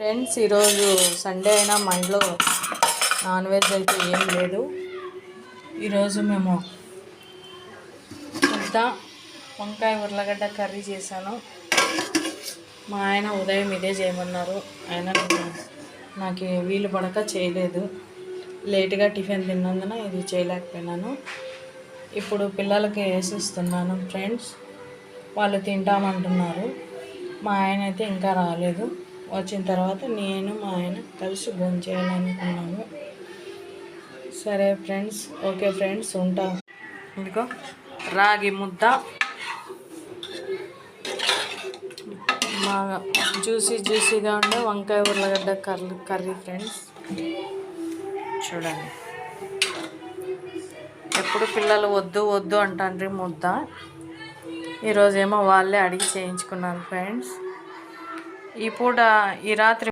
Friends, ఈరోజు Sunday అయినా మా ఇంట్లో నాన్ వెజ్ అయితే ఏం లేదు. ఈరోజు మేము ముద్ద వంకాయ ఉర్లగడ్డ కర్రీ చేశాను. మా ఆయన ఉదయం ఇదే చేయమన్నారు. ఆయన నాకు వీలు పడక చేయలేదు. లేటుగా టిఫిన్ తిన్నందున ఇది చేయలేకపోయినాను. ఇప్పుడు పిల్లలకి వేసిస్తున్నాను ఫ్రెండ్స్. వాళ్ళు తింటామంటున్నారు. మా ఆయన అయితే ఇంకా రాలేదు. వచ్చిన తర్వాత నేను మా ఆయన కలిసి భోంచేయాలనుకున్నాము. సరే ఫ్రెండ్స్, ఓకే ఫ్రెండ్స్, ఉంటా. ఇదిగో రాగి ముద్ద, బాగా జ్యూసీగా ఉండే వంకాయ ఉర్లగడ్డ కర్రీ ఫ్రెండ్స్. చూడండి, ఎప్పుడు పిల్లలు వద్దు వద్దు అంటాండ్రి ముద్ద. ఈరోజేమో వాళ్ళే అడిగి చేయించుకున్నాను ఫ్రెండ్స్. ఈ రాత్రి